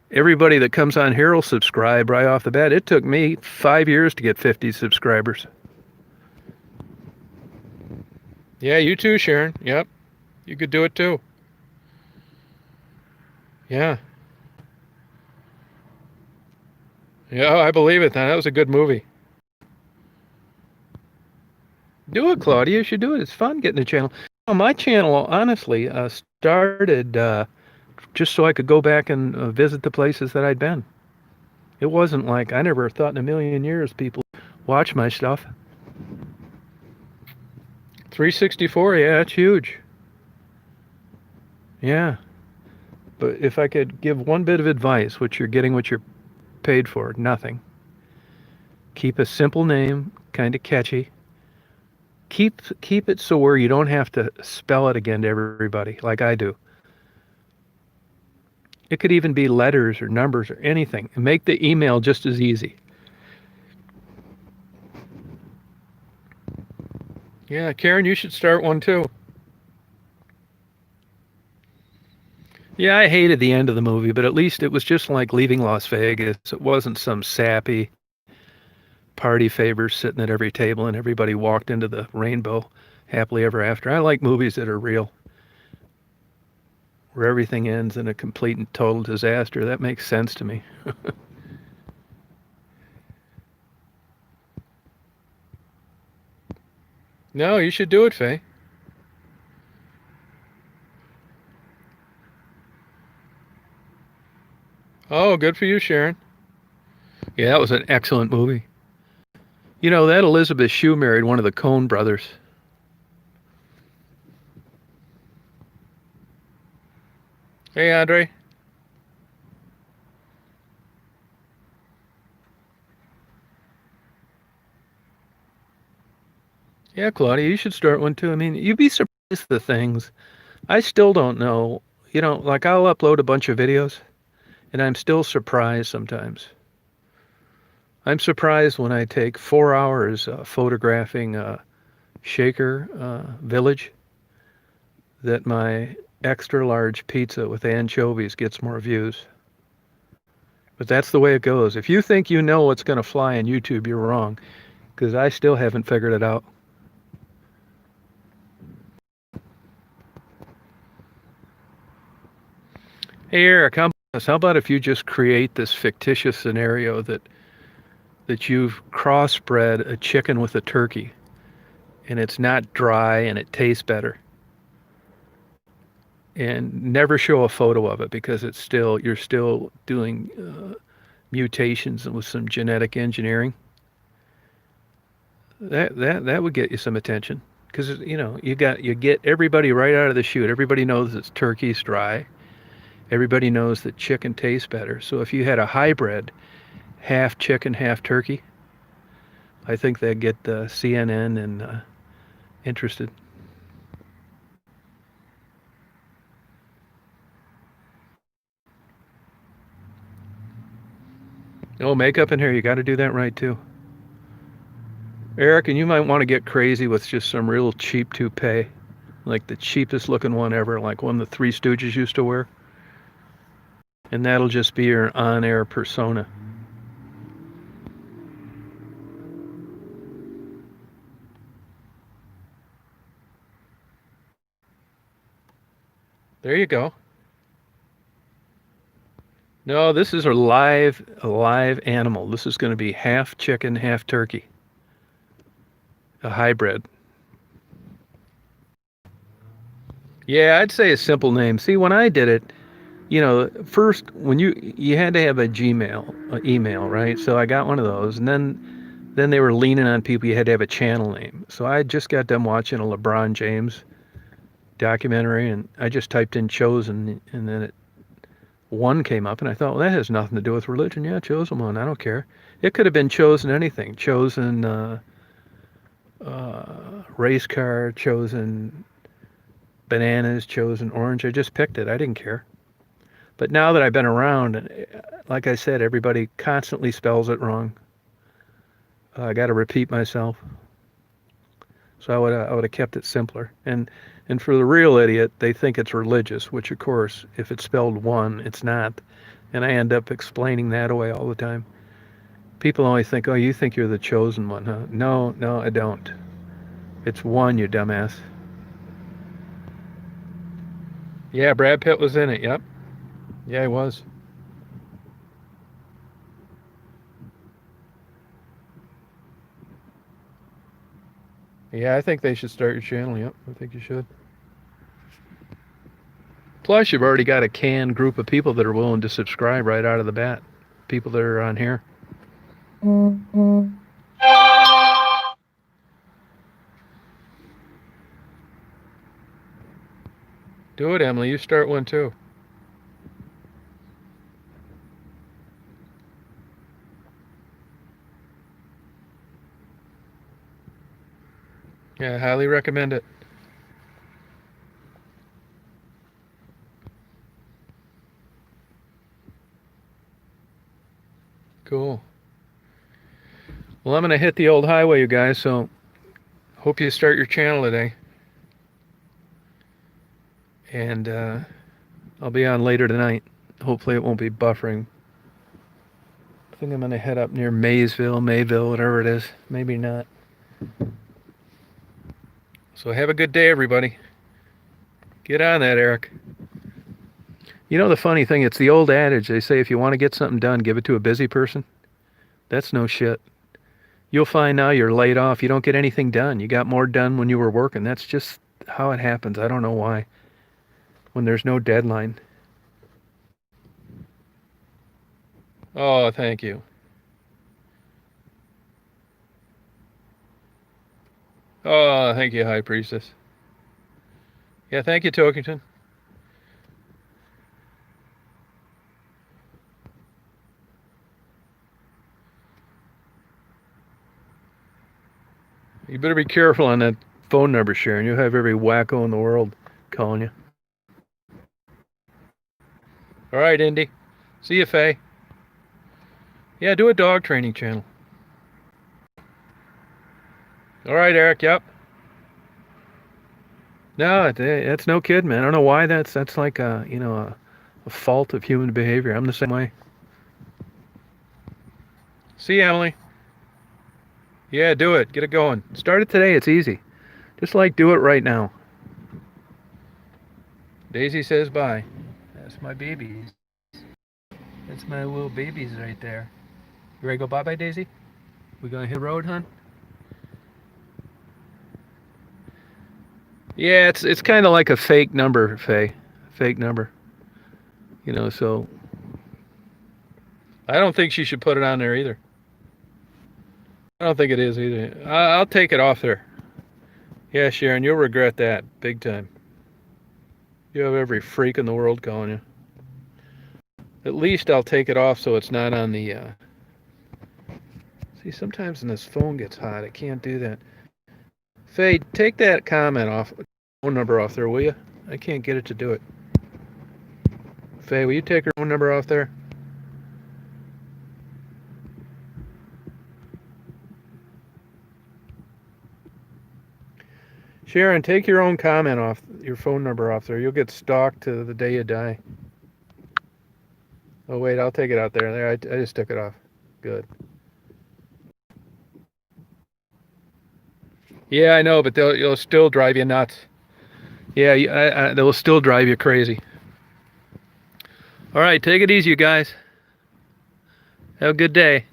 Everybody that comes on here will subscribe right off the bat. It took me 5 years to get 50 subscribers. Yeah, you too, Sharon. Yep. You could do it too. Yeah. Yeah, I believe it. That was a good movie. Do it, Claudia. You should do it. It's fun getting a channel. My channel, honestly, started just so I could go back and visit the places that I'd been. It wasn't like I never thought in a million years people watch my stuff. 364, yeah, it's huge. Yeah. But if I could give one bit of advice, which you're getting what you're paid for, nothing. Keep a simple name, kind of catchy. Keep it so where you don't have to spell it again to everybody like I do. It could even be letters or numbers or anything. And make the email just as easy. Yeah, Karen, you should start one too. Yeah, I hated the end of the movie, but at least it was just like leaving Las Vegas. It wasn't some sappy party favors sitting at every table and everybody walked into the rainbow happily ever after. I like movies that are real, where everything ends in a complete and total disaster. That makes sense to me. No, you should do it, Faye. Oh, good for you, Sharon. Yeah, that was an excellent movie. You know, that Elizabeth Shue married one of the Coen brothers. Hey, Andre. Yeah, Claudia, you should start one too. I mean, you'd be surprised the things. I still don't know. like I'll upload a bunch of videos, and I'm still surprised sometimes. I'm surprised when I take 4 hours photographing Shaker Village that my extra large pizza with anchovies gets more views. But that's the way it goes. If you think you know what's going to fly on YouTube, you're wrong, because I still haven't figured it out. Hey Eric, how about if you just create this fictitious scenario that you've crossbred a chicken with a turkey, and it's not dry and it tastes better, and never show a photo of it because you're still doing mutations with some genetic engineering. That would get you some attention, because you get everybody right out of the chute. Everybody knows that turkey's dry. Everybody knows that chicken tastes better. So if you had a hybrid, half chicken, half turkey, I think that'd get CNN and interested. Oh, makeup in here, you got to do that right too. Eric, and you might want to get crazy with just some real cheap toupee, like the cheapest looking one ever, like one the Three Stooges used to wear. And that'll just be your on-air persona. There you go. No, this is a live animal. This is going to be half chicken, half turkey. A hybrid. Yeah, I'd say a simple name. See, when I did it, first when you had to have a Gmail email, right? So I got one of those, and then they were leaning on people you had to have a channel name. So I just got done watching a LeBron James documentary, and I just typed in Chosen, and then one came up, and I thought, well, that has nothing to do with religion. Yeah, Chosen one, I don't care. It could have been Chosen anything. Chosen race car, Chosen bananas, Chosen orange. I just picked it. I didn't care. But now that I've been around, like I said, everybody constantly spells it wrong. I got to repeat myself. So I would have kept it simpler. And for the real idiot, they think it's religious, which of course, if it's spelled one, it's not. And I end up explaining that away all the time. People always think, oh, you think you're the chosen one, huh? No, I don't. It's one, you dumbass. Yeah, Brad Pitt was in it, yep. Yeah, he was. Yeah, I think they should start your channel, yep. I think you should. Plus, you've already got a canned group of people that are willing to subscribe right out of the bat. People that are on here. Do it, Emily. You start one too. Yeah, I highly recommend it. Cool. Well, I'm going to hit the old highway, you guys, so hope you start your channel today. And I'll be on later tonight. Hopefully it won't be buffering. I think I'm going to head up near Mayville, whatever it is. Maybe not. So have a good day, everybody. Get on that, Eric. You know the funny thing, it's the old adage. They say if you want to get something done, give it to a busy person. That's no shit. You'll find now you're laid off. You don't get anything done. You got more done when you were working. That's just how it happens. I don't know why. When there's no deadline. Oh, thank you. Oh, thank you, High Priestess. Yeah, thank you, Tokington. You better be careful on that phone number, Sharon. You'll have every wacko in the world calling you. All right, Indy. See you, Faye. Yeah, do a dog training channel. All right, Eric. Yep. No, that's no kid, man. I don't know why that's like a fault of human behavior. I'm the same way. See you, Emily. Yeah, do it. Get it going. Start it today. It's easy. Just like do it right now. Daisy says bye. That's my babies. That's my little babies right there. You ready to go bye-bye, Daisy? We gonna hit the road, hon? Yeah, it's kind of like a fake number, Faye. Fake number. So I don't think she should put it on there either. I don't think it is either. I'll take it off there. Yeah, Sharon, you'll regret that big time. You have every freak in the world calling you. At least I'll take it off so it's not on the... See, sometimes when this phone gets hot, I can't do that. Faye, take that comment off, phone number off there, will you? I can't get it to do it. Faye, will you take her phone number off there? Sharon, take your own comment off, your phone number off there. You'll get stalked to the day you die. Oh, wait, I'll take it out there. There, I just took it off. Good. Yeah, I know, but they'll still drive you nuts. Yeah, they'll still drive you crazy. All right, take it easy, you guys. Have a good day.